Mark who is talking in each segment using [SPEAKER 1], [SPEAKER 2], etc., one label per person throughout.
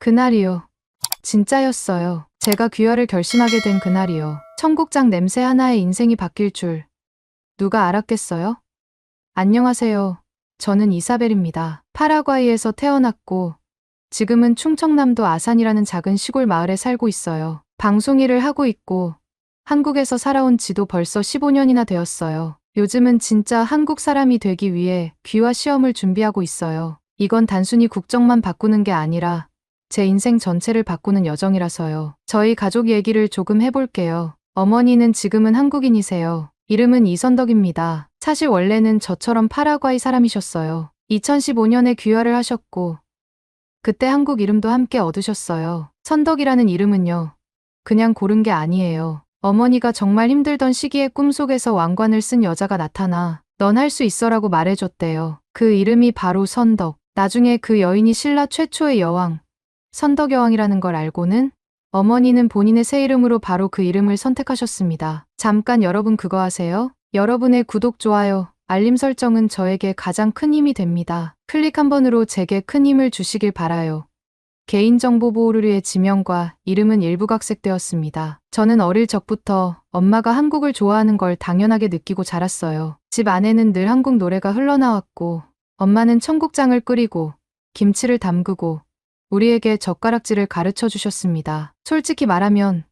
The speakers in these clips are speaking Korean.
[SPEAKER 1] 그날이요. 진짜였어요. 제가 귀화를 결심하게 된 그날이요. 청국장 냄새 하나에 인생이 바뀔 줄 누가 알았겠어요? 안녕하세요. 저는 이사벨입니다. 파라과이에서 태어났고 지금은 충청남도 아산이라는 작은 시골 마을에 살고 있어요. 방송 일을 하고 있고 한국에서 살아온 지도 벌써 15년이나 되었어요. 요즘은 진짜 한국 사람이 되기 위해 귀화 시험을 준비하고 있어요. 이건 단순히 국적만 바꾸는 게 아니라 제 인생 전체를 바꾸는 여정이라서요. 저희 가족 얘기를 조금 해볼게요. 어머니는 지금은 한국인이세요. 이름은 이선덕입니다. 사실 원래는 저처럼 파라과이 사람이셨어요. 2015년에 귀화를 하셨고 그때 한국 이름도 함께 얻으셨어요. 선덕이라는 이름은요. 그냥 고른 게 아니에요. 어머니가 정말 힘들던 시기에 꿈속에서 왕관을 쓴 여자가 나타나 넌 할 수 있어라고 말해줬대요. 그 이름이 바로 선덕. 나중에 그 여인이 신라 최초의 여왕, 선덕여왕이라는 걸 알고는 어머니는 본인의 새 이름으로 바로 그 이름을 선택하셨습니다. 잠깐 여러분 그거 아세요? 여러분의 구독, 좋아요, 알림 설정은 저에게 가장 큰 힘이 됩니다. 클릭 한 번으로 제게 큰 힘을 주시길 바라요. 개인정보 보호를 위해 지명과 이름은 일부 각색되었습니다. 저는 어릴 적부터 엄마가 한국을 좋아하는 걸 당연하게 느끼고 자랐어요. 집 안에는 늘 한국 노래가 흘러나왔고 엄마는 청국장을 끓이고 김치를 담그고 우리에게 젓가락질을 가르쳐 주셨습니다. 솔직히 말하면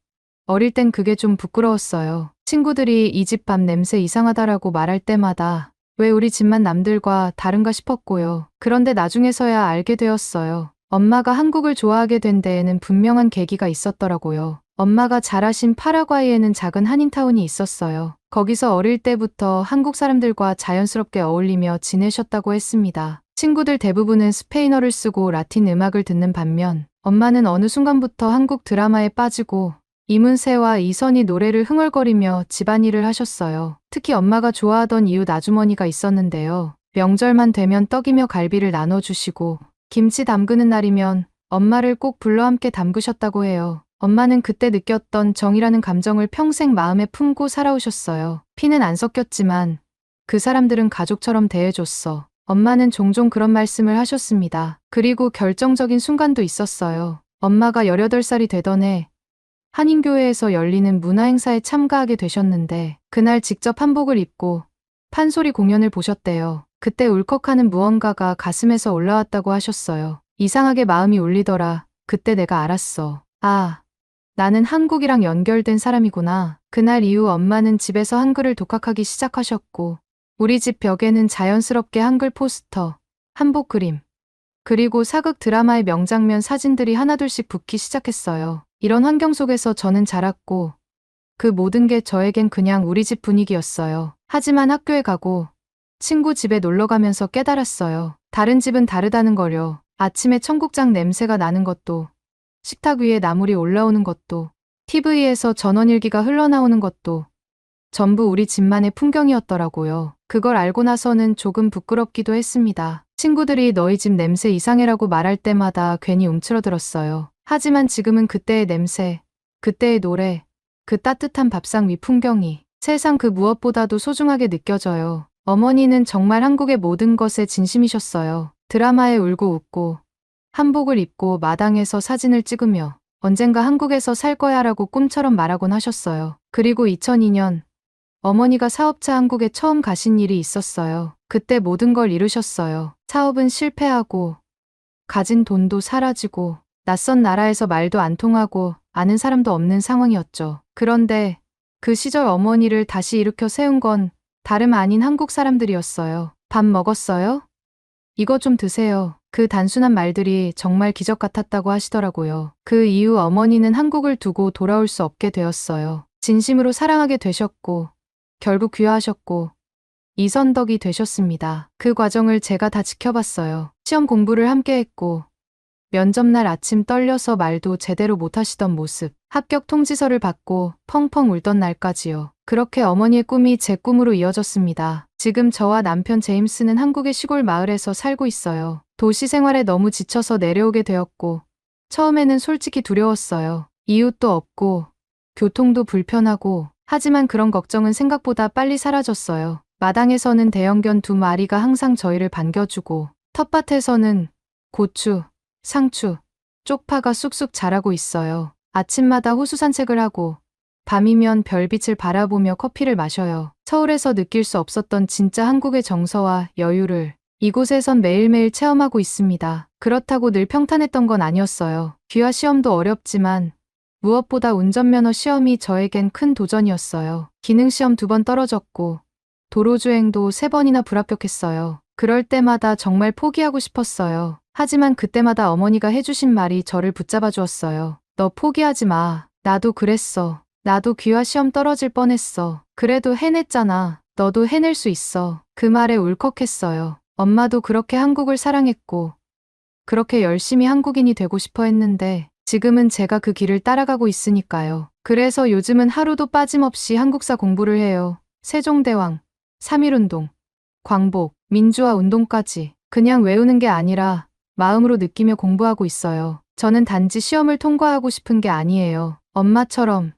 [SPEAKER 1] 어릴 땐 그게 좀 부끄러웠어요. 친구들이 이 집 밥 냄새 이상하다라고 말할 때마다 왜 우리 집만 남들과 다른가 싶었고요. 그런데 나중에서야 알게 되었어요. 엄마가 한국을 좋아하게 된 데에는 분명한 계기가 있었더라고요. 엄마가 자라신 파라과이에는 작은 한인타운이 있었어요. 거기서 어릴 때부터 한국 사람들과 자연스럽게 어울리며 지내셨다고 했습니다. 친구들 대부분은 스페인어를 쓰고 라틴 음악을 듣는 반면 엄마는 어느 순간부터 한국 드라마에 빠지고 이문세와 이선희 노래를 흥얼거리며 집안일을 하셨어요. 특히 엄마가 좋아하던 이웃 아주머니가 있었는데요. 명절만 되면 떡이며 갈비를 나눠주시고 김치 담그는 날이면 엄마를 꼭 불러 함께 담그셨다고 해요. 엄마는 그때 느꼈던 정이라는 감정을 평생 마음에 품고 살아오셨어요. 피는 안 섞였지만 그 사람들은 가족처럼 대해줬어. 엄마는 종종 그런 말씀을 하셨습니다. 그리고 결정적인 순간도 있었어요. 엄마가 18살이 되던 해 한인교회에서 열리는 문화행사에 참가하게 되셨는데 그날 직접 한복을 입고 판소리 공연을 보셨대요. 그때 울컥하는 무언가가 가슴에서 올라왔다고 하셨어요. 이상하게 마음이 울리더라. 그때 내가 알았어. 아, 나는 한국이랑 연결된 사람이구나. 그날 이후 엄마는 집에서 한글을 독학하기 시작하셨고 우리 집 벽에는 자연스럽게 한글 포스터, 한복 그림, 그리고 사극 드라마의 명장면 사진들이 하나둘씩 붙기 시작했어요. 이런 환경 속에서 저는 자랐고 그 모든 게 저에겐 그냥 우리 집 분위기였어요. 하지만 학교에 가고 친구 집에 놀러 가면서 깨달았어요. 다른 집은 다르다는 거요. 아침에 청국장 냄새가 나는 것도, 식탁 위에 나물이 올라오는 것도, TV에서 전원일기가 흘러나오는 것도 전부 우리 집만의 풍경이었더라고요. 그걸 알고 나서는 조금 부끄럽기도 했습니다. 친구들이 너희 집 냄새 이상해라고 말할 때마다 괜히 움츠러들었어요. 하지만 지금은 그때의 냄새, 그때의 노래, 그 따뜻한 밥상 위 풍경이 세상 그 무엇보다도 소중하게 느껴져요. 어머니는 정말 한국의 모든 것에 진심이셨어요. 드라마에 울고 웃고 한복을 입고 마당에서 사진을 찍으며 언젠가 한국에서 살 거야 라고 꿈처럼 말하곤 하셨어요. 그리고 2002년 어머니가 사업차 한국에 처음 가신 일이 있었어요. 그때 모든 걸 잃으셨어요. 사업은 실패하고 가진 돈도 사라지고 낯선 나라에서 말도 안 통하고 아는 사람도 없는 상황이었죠. 그런데 그 시절 어머니를 다시 일으켜 세운 건 다름 아닌 한국 사람들이었어요. 밥 먹었어요? 이거 좀 드세요. 그 단순한 말들이 정말 기적 같았다고 하시더라고요. 그 이후 어머니는 한국을 두고 돌아올 수 없게 되었어요. 진심으로 사랑하게 되셨고 결국 귀화하셨고 이선덕이 되셨습니다. 그 과정을 제가 다 지켜봤어요. 시험 공부를 함께 했고 면접날 아침 떨려서 말도 제대로 못하시던 모습, 합격 통지서를 받고 펑펑 울던 날까지요. 그렇게 어머니의 꿈이 제 꿈으로 이어졌습니다. 지금 저와 남편 제임스는 한국의 시골 마을에서 살고 있어요. 도시 생활에 너무 지쳐서 내려오게 되었고 처음에는 솔직히 두려웠어요. 이웃도 없고 교통도 불편하고 하지만 그런 걱정은 생각보다 빨리 사라졌어요. 마당에서는 대형견 2마리가 항상 저희를 반겨주고 텃밭에서는 고추, 상추, 쪽파가 쑥쑥 자라고 있어요. 아침마다 호수 산책을 하고 밤이면 별빛을 바라보며 커피를 마셔요. 서울에서 느낄 수 없었던 진짜 한국의 정서와 여유를 이곳에선 매일매일 체험하고 있습니다. 그렇다고 늘 평탄했던 건 아니었어요. 귀화 시험도 어렵지만 무엇보다 운전면허 시험이 저에겐 큰 도전이었어요. 기능시험 2번 떨어졌고 도로주행도 3번이나 불합격했어요. 그럴 때마다 정말 포기하고 싶었어요. 하지만 그때마다 어머니가 해주신 말이 저를 붙잡아 주었어요. 너 포기하지 마. 나도 그랬어. 나도 귀화 시험 떨어질 뻔했어. 그래도 해냈잖아. 너도 해낼 수 있어. 그 말에 울컥했어요. 엄마도 그렇게 한국을 사랑했고 그렇게 열심히 한국인이 되고 싶어 했는데 지금은 제가 그 길을 따라가고 있으니까요. 그래서 요즘은 하루도 빠짐없이 한국사 공부를 해요. 세종대왕, 3.1운동, 광복, 민주화 운동까지 그냥 외우는 게 아니라 마음으로 느끼며 공부하고 있어요. 저는 단지 시험을 통과하고 싶은 게 아니에요. 엄마처럼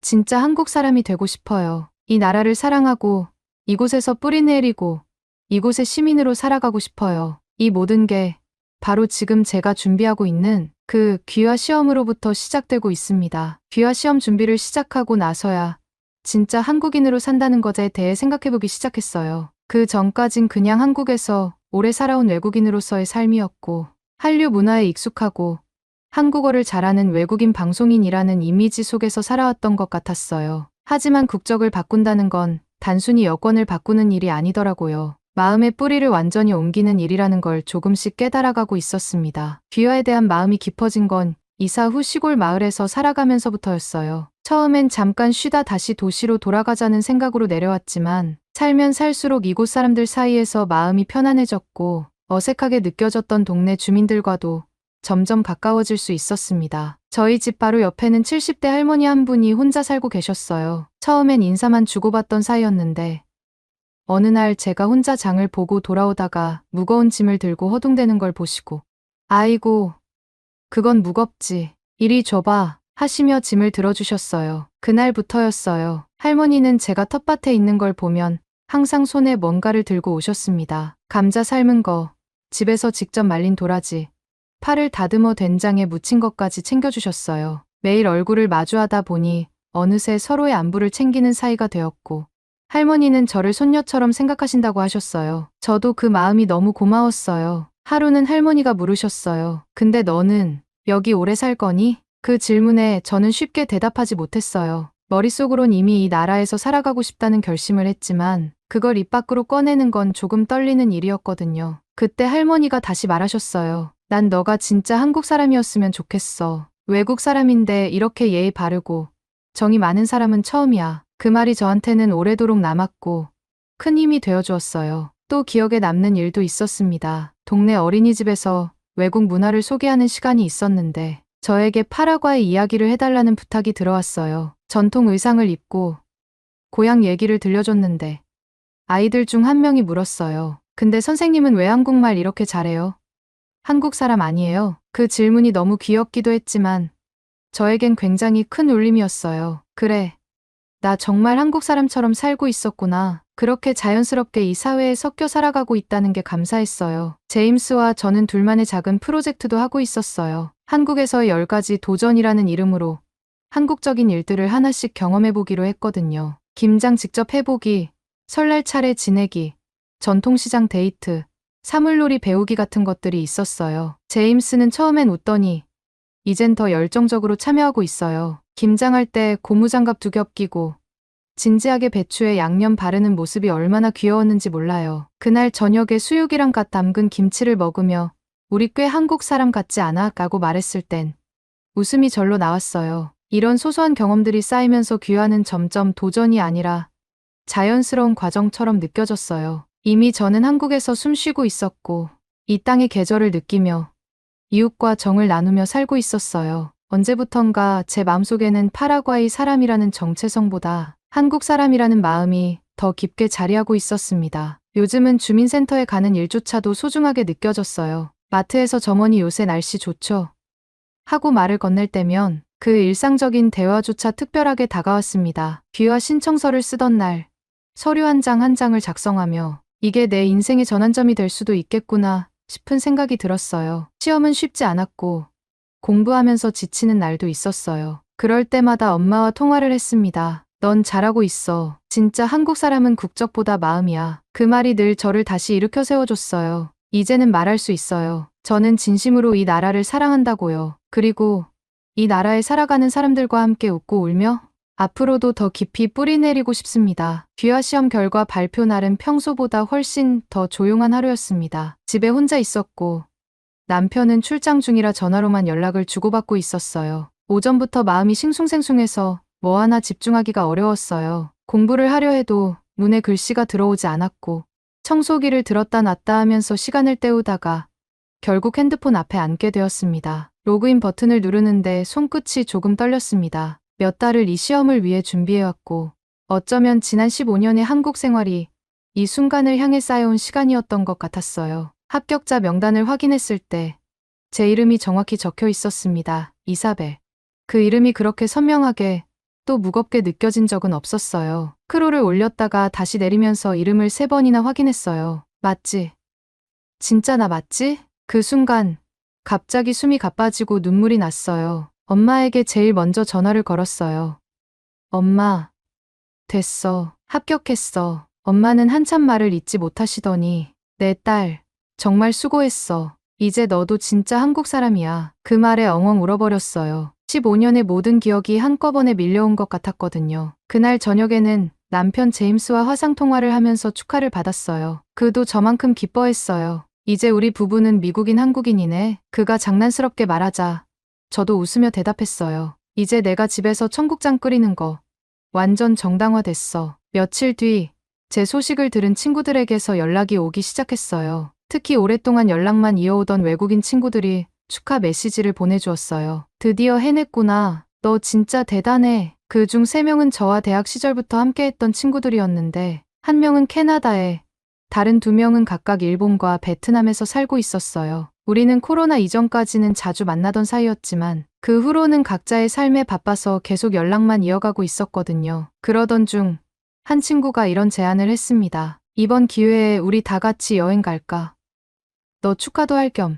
[SPEAKER 1] 진짜 한국 사람이 되고 싶어요. 이 나라를 사랑하고 이곳에서 뿌리 내리고 이곳의 시민으로 살아가고 싶어요. 이 모든 게 바로 지금 제가 준비하고 있는 그 귀화 시험으로부터 시작되고 있습니다. 귀화 시험 준비를 시작하고 나서야 진짜 한국인으로 산다는 것에 대해 생각해보기 시작했어요. 그 전까진 그냥 한국에서 오래 살아온 외국인으로서의 삶이었고 한류 문화에 익숙하고 한국어를 잘하는 외국인 방송인이라는 이미지 속에서 살아왔던 것 같았어요. 하지만 국적을 바꾼다는 건 단순히 여권을 바꾸는 일이 아니더라고요. 마음의 뿌리를 완전히 옮기는 일이라는 걸 조금씩 깨달아가고 있었습니다. 귀화에 대한 마음이 깊어진 건 이사 후 시골 마을에서 살아가면서부터였어요. 처음엔 잠깐 쉬다 다시 도시로 돌아가자는 생각으로 내려왔지만 살면 살수록 이곳 사람들 사이에서 마음이 편안해졌고 어색하게 느껴졌던 동네 주민들과도 점점 가까워질 수 있었습니다. 저희 집 바로 옆에는 70대 할머니 한 분이 혼자 살고 계셨어요. 처음엔 인사만 주고받던 사이였는데 어느 날 제가 혼자 장을 보고 돌아오다가 무거운 짐을 들고 허둥대는 걸 보시고 아이고, 그건 무겁지. 이리 줘봐 하시며 짐을 들어주셨어요. 그날부터였어요. 할머니는 제가 텃밭에 있는 걸 보면 항상 손에 뭔가를 들고 오셨습니다. 감자 삶은 거, 집에서 직접 말린 도라지, 파를 다듬어 된장에 무친 것까지 챙겨주셨어요. 매일 얼굴을 마주하다 보니 어느새 서로의 안부를 챙기는 사이가 되었고 할머니는 저를 손녀처럼 생각하신다고 하셨어요. 저도 그 마음이 너무 고마웠어요. 하루는 할머니가 물으셨어요. 근데 너는 여기 오래 살 거니? 그 질문에 저는 쉽게 대답하지 못했어요. 머릿속으론 이미 이 나라에서 살아가고 싶다는 결심을 했지만 그걸 입 밖으로 꺼내는 건 조금 떨리는 일이었거든요. 그때 할머니가 다시 말하셨어요. 난 너가 진짜 한국 사람이었으면 좋겠어. 외국 사람인데 이렇게 예의 바르고 정이 많은 사람은 처음이야. 그 말이 저한테는 오래도록 남았고 큰 힘이 되어주었어요. 또 기억에 남는 일도 있었습니다. 동네 어린이집에서 외국 문화를 소개하는 시간이 있었는데 저에게 파라과이 이야기를 해달라는 부탁이 들어왔어요. 전통 의상을 입고 고향 얘기를 들려줬는데 아이들 중 한 명이 물었어요. 근데 선생님은 왜 한국말 이렇게 잘해요? 한국 사람 아니에요? 그 질문이 너무 귀엽기도 했지만 저에겐 굉장히 큰 울림이었어요. 그래, 나 정말 한국 사람처럼 살고 있었구나. 그렇게 자연스럽게 이 사회에 섞여 살아가고 있다는 게 감사했어요. 제임스와 저는 둘만의 작은 프로젝트도 하고 있었어요. 한국에서의 10가지 도전이라는 이름으로 한국적인 일들을 하나씩 경험해보기로 했거든요. 김장 직접 해보기, 설날 차례 지내기, 전통시장 데이트, 사물놀이 배우기 같은 것들이 있었어요. 제임스는 처음엔 웃더니 이젠 더 열정적으로 참여하고 있어요. 김장할 때 고무장갑 2겹 끼고 진지하게 배추에 양념 바르는 모습이 얼마나 귀여웠는지 몰라요. 그날 저녁에 수육이랑 갓 담근 김치를 먹으며 우리 꽤 한국 사람 같지 않아? 라고 말했을 땐 웃음이 절로 나왔어요. 이런 소소한 경험들이 쌓이면서 귀화는 점점 도전이 아니라 자연스러운 과정처럼 느껴졌어요. 이미 저는 한국에서 숨쉬고 있었고 이 땅의 계절을 느끼며 이웃과 정을 나누며 살고 있었어요. 언제부턴가 제 마음속에는 파라과이 사람이라는 정체성보다 한국 사람이라는 마음이 더 깊게 자리하고 있었습니다. 요즘은 주민센터에 가는 일조차도 소중하게 느껴졌어요. 마트에서 점원이 요새 날씨 좋죠? 하고 말을 건넬 때면 그 일상적인 대화조차 특별하게 다가왔습니다. 귀화 신청서를 쓰던 날 서류 한 장 한 장을 작성하며 이게 내 인생의 전환점이 될 수도 있겠구나 싶은 생각이 들었어요. 시험은 쉽지 않았고 공부하면서 지치는 날도 있었어요. 그럴 때마다 엄마와 통화를 했습니다. 넌 잘하고 있어. 진짜 한국 사람은 국적보다 마음이야. 그 말이 늘 저를 다시 일으켜 세워줬어요. 이제는 말할 수 있어요. 저는 진심으로 이 나라를 사랑한다고요. 그리고 이 나라에 살아가는 사람들과 함께 웃고 울며 앞으로도 더 깊이 뿌리 내리고 싶습니다. 귀화 시험 결과 발표 날은 평소보다 훨씬 더 조용한 하루였습니다. 집에 혼자 있었고 남편은 출장 중이라 전화로만 연락을 주고받고 있었어요. 오전부터 마음이 싱숭생숭해서 뭐 하나 집중하기가 어려웠어요. 공부를 하려 해도 눈에 글씨가 들어오지 않았고 청소기를 들었다 놨다 하면서 시간을 때우다가 결국 핸드폰 앞에 앉게 되었습니다. 로그인 버튼을 누르는데 손끝이 조금 떨렸습니다. 몇 달을 이 시험을 위해 준비해왔고 어쩌면 지난 15년의 한국 생활이 이 순간을 향해 쌓여온 시간이었던 것 같았어요. 합격자 명단을 확인했을 때 제 이름이 정확히 적혀 있었습니다. 이사벨. 그 이름이 그렇게 선명하게 또 무겁게 느껴진 적은 없었어요. 크롤을 올렸다가 다시 내리면서 이름을 3번이나 확인했어요. 맞지? 진짜 나 맞지? 그 순간 갑자기 숨이 가빠지고 눈물이 났어요. 엄마에게 제일 먼저 전화를 걸었어요. 엄마, 됐어. 합격했어. 엄마는 한참 말을 잇지 못하시더니 내 딸, 정말 수고했어. 이제 너도 진짜 한국 사람이야. 그 말에 엉엉 울어버렸어요. 15년의 모든 기억이 한꺼번에 밀려온 것 같았거든요. 그날 저녁에는 남편 제임스와 화상통화를 하면서 축하를 받았어요. 그도 저만큼 기뻐했어요. 이제 우리 부부는 미국인 한국인이네. 그가 장난스럽게 말하자 저도 웃으며 대답했어요. 이제 내가 집에서 청국장 끓이는 거 완전 정당화됐어. 며칠 뒤 제 소식을 들은 친구들에게서 연락이 오기 시작했어요. 특히 오랫동안 연락만 이어오던 외국인 친구들이 축하 메시지를 보내주었어요. 드디어 해냈구나. 너 진짜 대단해. 그중 3명은 저와 대학 시절부터 함께했던 친구들이었는데 한 명은 캐나다에, 다른 2명은 각각 일본과 베트남에서 살고 있었어요. 우리는 코로나 이전까지는 자주 만나던 사이였지만 그 후로는 각자의 삶에 바빠서 계속 연락만 이어가고 있었거든요. 그러던 중 한 친구가 이런 제안을 했습니다. 이번 기회에 우리 다 같이 여행 갈까? 너 축하도 할 겸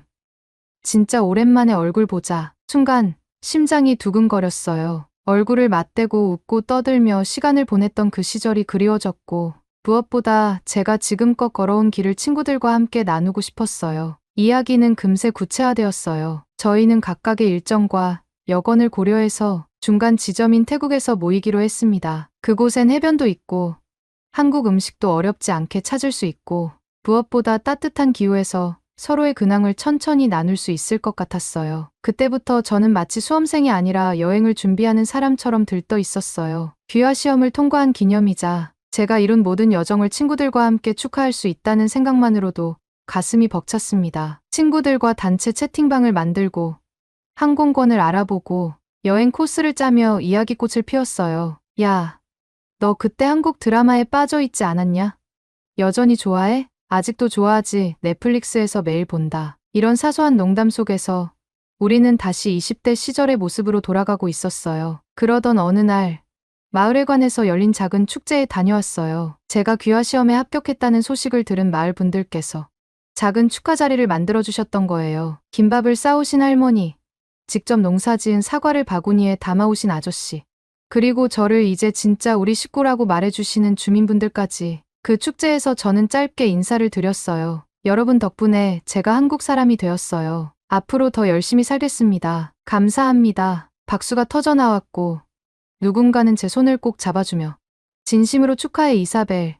[SPEAKER 1] 진짜 오랜만에 얼굴 보자. 순간 심장이 두근거렸어요. 얼굴을 맞대고 웃고 떠들며 시간을 보냈던 그 시절이 그리워졌고 무엇보다 제가 지금껏 걸어온 길을 친구들과 함께 나누고 싶었어요. 이야기는 금세 구체화되었어요. 저희는 각각의 일정과 여건을 고려해서 중간 지점인 태국에서 모이기로 했습니다. 그곳엔 해변도 있고 한국 음식도 어렵지 않게 찾을 수 있고 무엇보다 따뜻한 기후에서 서로의 근황을 천천히 나눌 수 있을 것 같았어요. 그때부터 저는 마치 수험생이 아니라 여행을 준비하는 사람처럼 들떠 있었어요. 귀화 시험을 통과한 기념이자 제가 이룬 모든 여정을 친구들과 함께 축하할 수 있다는 생각만으로도 가슴이 벅찼습니다. 친구들과 단체 채팅방을 만들고 항공권을 알아보고 여행 코스를 짜며 이야기꽃을 피웠어요. 야, 너 그때 한국 드라마에 빠져 있지 않았냐? 여전히 좋아해? 아직도 좋아하지. 넷플릭스에서 매일 본다. 이런 사소한 농담 속에서 우리는 다시 20대 시절의 모습으로 돌아가고 있었어요. 그러던 어느 날 마을회관에서 열린 작은 축제에 다녀왔어요. 제가 귀화 시험에 합격했다는 소식을 들은 마을 분들께서 작은 축하 자리를 만들어주셨던 거예요. 김밥을 싸오신 할머니, 직접 농사지은 사과를 바구니에 담아오신 아저씨, 그리고 저를 이제 진짜 우리 식구라고 말해주시는 주민분들까지. 그 축제에서 저는 짧게 인사를 드렸어요. 여러분 덕분에 제가 한국 사람이 되었어요. 앞으로 더 열심히 살겠습니다. 감사합니다. 박수가 터져 나왔고 누군가는 제 손을 꼭 잡아주며 진심으로 축하해 이사벨.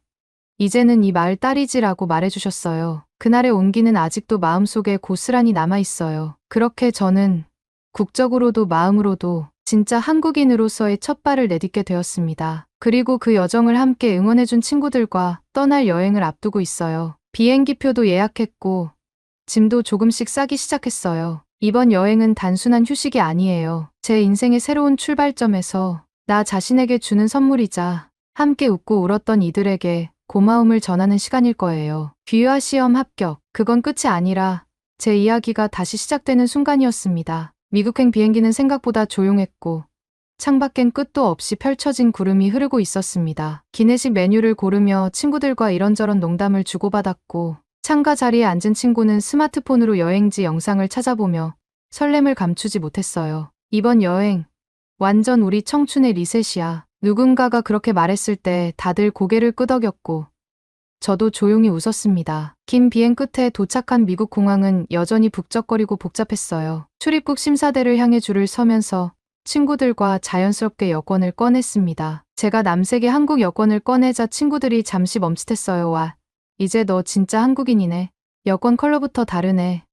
[SPEAKER 1] 이제는 이 마을 딸이지라고 말해주셨어요. 그날의 온기는 아직도 마음속에 고스란히 남아있어요. 그렇게 저는 국적으로도 마음으로도 진짜 한국인으로서의 첫 발을 내딛게 되었습니다. 그리고 그 여정을 함께 응원해준 친구들과 떠날 여행을 앞두고 있어요. 비행기표도 예약했고 짐도 조금씩 싸기 시작했어요. 이번 여행은 단순한 휴식이 아니에요. 제 인생의 새로운 출발점에서 나 자신에게 주는 선물이자 함께 웃고 울었던 이들에게 고마움을 전하는 시간일 거예요. 귀화 시험 합격. 그건 끝이 아니라 제 이야기가 다시 시작되는 순간이었습니다. 미국행 비행기는 생각보다 조용했고 창밖엔 끝도 없이 펼쳐진 구름이 흐르고 있었습니다. 기내식 메뉴를 고르며 친구들과 이런저런 농담을 주고받았고 창가 자리에 앉은 친구는 스마트폰으로 여행지 영상을 찾아보며 설렘을 감추지 못했어요. 이번 여행, 완전 우리 청춘의 리셋이야. 누군가가 그렇게 말했을 때 다들 고개를 끄덕였고, 저도 조용히 웃었습니다. 긴 비행 끝에 도착한 미국 공항은 여전히 북적거리고 복잡했어요. 출입국 심사대를 향해 줄을 서면서 친구들과 자연스럽게 여권을 꺼냈습니다. 제가 남색의 한국 여권을 꺼내자 친구들이 잠시 멈칫했어요. 와, 이제 너 진짜 한국인이네. 여권 컬러부터 다르네.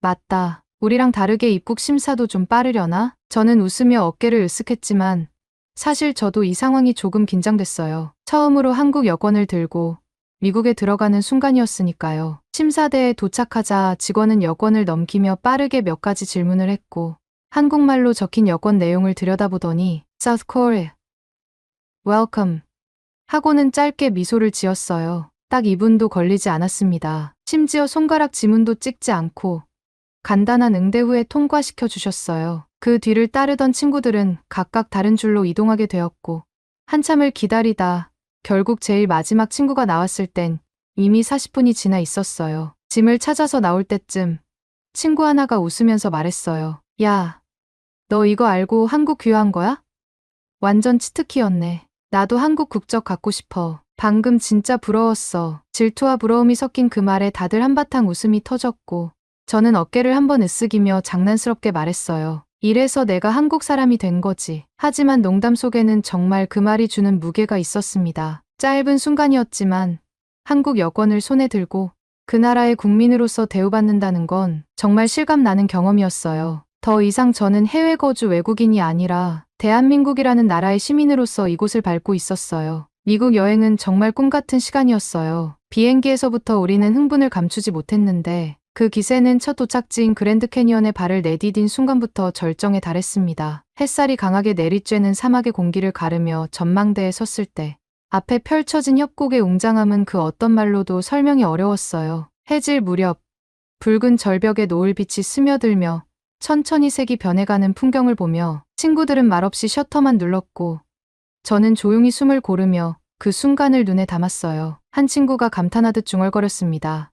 [SPEAKER 1] 맞다. 우리랑 다르게 입국 심사도 좀 빠르려나? 저는 웃으며 어깨를 으쓱했지만 사실 저도 이 상황이 조금 긴장됐어요. 처음으로 한국 여권을 들고 미국에 들어가는 순간이었으니까요. 심사대에 도착하자 직원은 여권을 넘기며 빠르게 몇 가지 질문을 했고 한국말로 적힌 여권 내용을 들여다보더니 South Korea, Welcome 하고는 짧게 미소를 지었어요. 딱 2분도 걸리지 않았습니다. 심지어 손가락 지문도 찍지 않고 간단한 응대 후에 통과시켜 주셨어요. 그 뒤를 따르던 친구들은 각각 다른 줄로 이동하게 되었고 한참을 기다리다 결국 제일 마지막 친구가 나왔을 땐 이미 40분이 지나 있었어요. 짐을 찾아서 나올 때쯤 친구 하나가 웃으면서 말했어요. 야, 너 이거 알고 한국 귀화한 거야? 완전 치트키였네. 나도 한국 국적 갖고 싶어. 방금 진짜 부러웠어. 질투와 부러움이 섞인 그 말에 다들 한바탕 웃음이 터졌고 저는 어깨를 한번 으쓱이며 장난스럽게 말했어요. 이래서 내가 한국 사람이 된 거지. 하지만 농담 속에는 정말 그 말이 주는 무게가 있었습니다. 짧은 순간이었지만 한국 여권을 손에 들고 그 나라의 국민으로서 대우받는다는 건 정말 실감나는 경험이었어요. 더 이상 저는 해외 거주 외국인이 아니라 대한민국이라는 나라의 시민으로서 이곳을 밟고 있었어요. 미국 여행은 정말 꿈 같은 시간이었어요. 비행기에서부터 우리는 흥분을 감추지 못했는데 그 기세는 첫 도착지인 그랜드 캐니언에 발을 내디딘 순간부터 절정에 달했습니다. 햇살이 강하게 내리쬐는 사막의 공기를 가르며 전망대에 섰을 때 앞에 펼쳐진 협곡의 웅장함은 그 어떤 말로도 설명이 어려웠어요. 해질 무렵 붉은 절벽에 노을빛이 스며들며 천천히 색이 변해가는 풍경을 보며 친구들은 말없이 셔터만 눌렀고 저는 조용히 숨을 고르며 그 순간을 눈에 담았어요. 한 친구가 감탄하듯 중얼거렸습니다.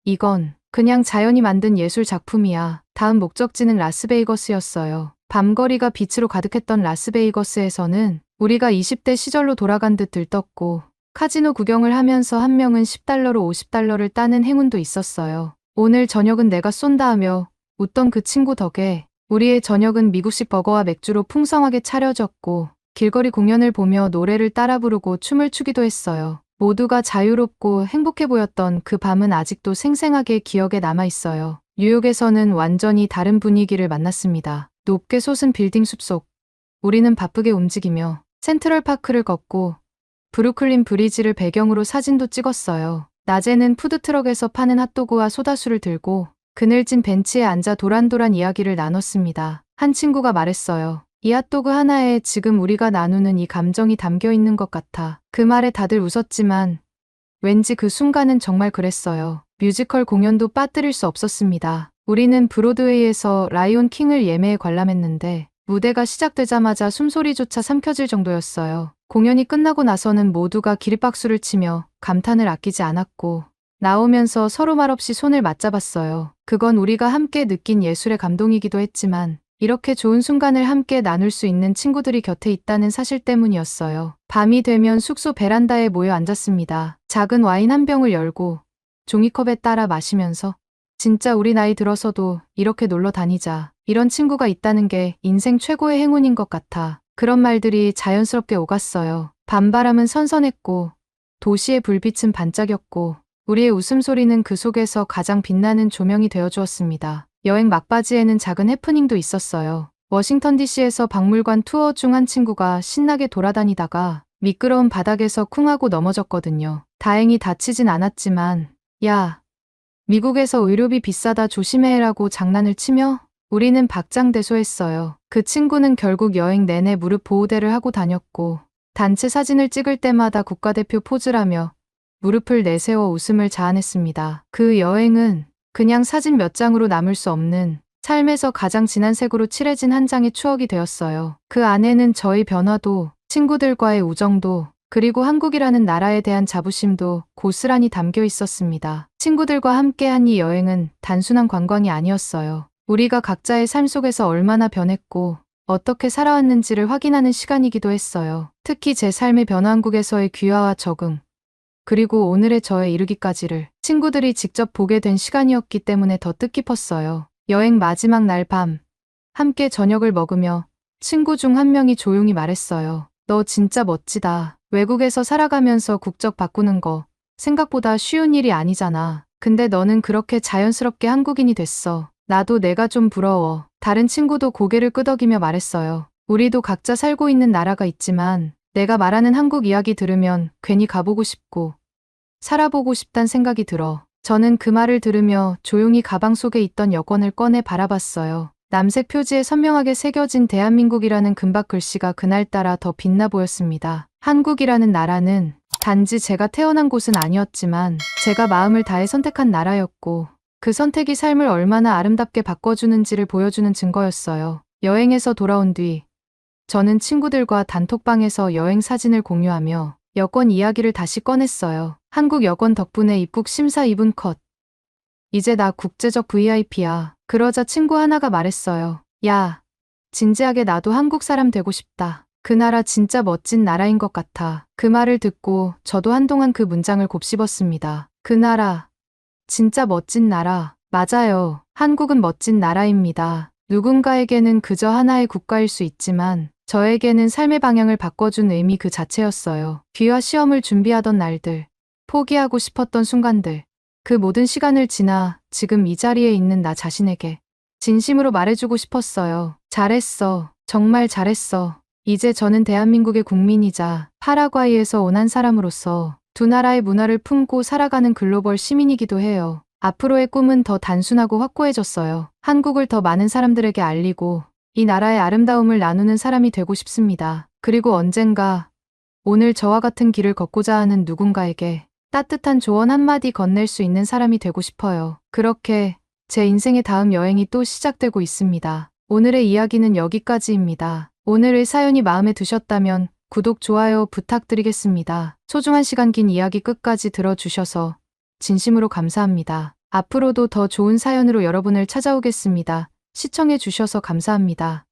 [SPEAKER 1] 이건 그냥 자연이 만든 예술 작품이야. 다음 목적지는 라스베이거스였어요. 밤거리가 빛으로 가득했던 라스베이거스에서는 우리가 20대 시절로 돌아간 듯 들떴고 카지노 구경을 하면서 한 명은 $10로 $50를 따는 행운도 있었어요. 오늘 저녁은 내가 쏜다 하며 웃던 그 친구 덕에 우리의 저녁은 미국식 버거와 맥주로 풍성하게 차려졌고 길거리 공연을 보며 노래를 따라 부르고 춤을 추기도 했어요. 모두가 자유롭고 행복해 보였던 그 밤은 아직도 생생하게 기억에 남아 있어요. 뉴욕에서는 완전히 다른 분위기를 만났습니다. 높게 솟은 빌딩 숲속. 우리는 바쁘게 움직이며 센트럴파크를 걷고 브루클린 브리지를 배경으로 사진도 찍었어요. 낮에는 푸드트럭에서 파는 핫도그와 소다수를 들고 그늘진 벤치에 앉아 도란도란 이야기를 나눴습니다. 한 친구가 말했어요. 이 핫도그 하나에 지금 우리가 나누는 이 감정이 담겨 있는 것 같아. 그 말에 다들 웃었지만 왠지 그 순간은 정말 그랬어요. 뮤지컬 공연도 빠뜨릴 수 없었습니다. 우리는 브로드웨이에서 라이온 킹을 예매에 관람했는데 무대가 시작되자마자 숨소리조차 삼켜질 정도였어요. 공연이 끝나고 나서는 모두가 기립박수를 치며 감탄을 아끼지 않았고 나오면서 서로 말없이 손을 맞잡았어요. 그건 우리가 함께 느낀 예술의 감동이기도 했지만 이렇게 좋은 순간을 함께 나눌 수 있는 친구들이 곁에 있다는 사실 때문이었어요. 밤이 되면 숙소 베란다에 모여 앉았습니다. 작은 와인 한 병을 열고 종이컵에 따라 마시면서 진짜 우리 나이 들어서도 이렇게 놀러 다니자. 이런 친구가 있다는 게 인생 최고의 행운인 것 같아. 그런 말들이 자연스럽게 오갔어요. 밤바람은 선선했고 도시의 불빛은 반짝였고 우리의 웃음소리는 그 속에서 가장 빛나는 조명이 되어주었습니다. 여행 막바지에는 작은 해프닝도 있었어요. 워싱턴 DC에서 박물관 투어 중 한 친구가 신나게 돌아다니다가 미끄러운 바닥에서 쿵하고 넘어졌거든요. 다행히 다치진 않았지만 야, 미국에서 의료비 비싸다 조심해라고 장난을 치며 우리는 박장대소했어요. 그 친구는 결국 여행 내내 무릎 보호대를 하고 다녔고 단체 사진을 찍을 때마다 국가대표 포즈라며 무릎을 내세워 웃음을 자아냈습니다. 그 여행은 그냥 사진 몇 장으로 남을 수 없는 삶에서 가장 진한 색으로 칠해진 한 장의 추억이 되었어요. 그 안에는 저의 변화도, 친구들과의 우정도, 그리고 한국이라는 나라에 대한 자부심도 고스란히 담겨 있었습니다. 친구들과 함께한 이 여행은 단순한 관광이 아니었어요. 우리가 각자의 삶 속에서 얼마나 변했고 어떻게 살아왔는지를 확인하는 시간이기도 했어요. 특히 제 삶의 변화한국에서의 귀화와 적응, 그리고 오늘의 저에 이르기까지를 친구들이 직접 보게 된 시간이었기 때문에 더 뜻깊었어요. 여행 마지막 날 밤, 함께 저녁을 먹으며 친구 중 한 명이 조용히 말했어요. 너 진짜 멋지다. 외국에서 살아가면서 국적 바꾸는 거 생각보다 쉬운 일이 아니잖아. 근데 너는 그렇게 자연스럽게 한국인이 됐어. 나도 내가 좀 부러워. 다른 친구도 고개를 끄덕이며 말했어요. 우리도 각자 살고 있는 나라가 있지만 내가 말하는 한국 이야기 들으면 괜히 가보고 싶고 살아보고 싶단 생각이 들어. 저는 그 말을 들으며 조용히 가방 속에 있던 여권을 꺼내 바라봤어요. 남색 표지에 선명하게 새겨진 대한민국이라는 금박 글씨가 그날따라 더 빛나 보였습니다. 한국이라는 나라는 단지 제가 태어난 곳은 아니었지만 제가 마음을 다해 선택한 나라였고 그 선택이 삶을 얼마나 아름답게 바꿔주는지를 보여주는 증거였어요. 여행에서 돌아온 뒤 저는 친구들과 단톡방에서 여행 사진을 공유하며 여권 이야기를 다시 꺼냈어요. 한국 여권 덕분에 입국 심사 2분 컷. 이제 나 국제적 VIP야. 그러자 친구 하나가 말했어요. 야, 진지하게 나도 한국 사람 되고 싶다. 그 나라 진짜 멋진 나라인 것 같아. 그 말을 듣고 저도 한동안 그 문장을 곱씹었습니다. 그 나라, 진짜 멋진 나라. 맞아요. 한국은 멋진 나라입니다. 누군가에게는 그저 하나의 국가일 수 있지만 저에게는 삶의 방향을 바꿔준 의미 그 자체였어요. 귀화 시험을 준비하던 날들, 포기하고 싶었던 순간들, 그 모든 시간을 지나 지금 이 자리에 있는 나 자신에게 진심으로 말해주고 싶었어요. 잘했어. 정말 잘했어. 이제 저는 대한민국의 국민이자 파라과이에서 온 한 사람으로서 두 나라의 문화를 품고 살아가는 글로벌 시민이기도 해요. 앞으로의 꿈은 더 단순하고 확고해졌어요. 한국을 더 많은 사람들에게 알리고 이 나라의 아름다움을 나누는 사람이 되고 싶습니다. 그리고 언젠가 오늘 저와 같은 길을 걷고자 하는 누군가에게 따뜻한 조언 한마디 건넬 수 있는 사람이 되고 싶어요. 그렇게 제 인생의 다음 여행이 또 시작되고 있습니다. 오늘의 이야기는 여기까지입니다. 오늘의 사연이 마음에 드셨다면 구독, 좋아요 부탁드리겠습니다. 소중한 시간 긴 이야기 끝까지 들어주셔서 진심으로 감사합니다. 앞으로도 더 좋은 사연으로 여러분을 찾아오겠습니다. 시청해 주셔서 감사합니다.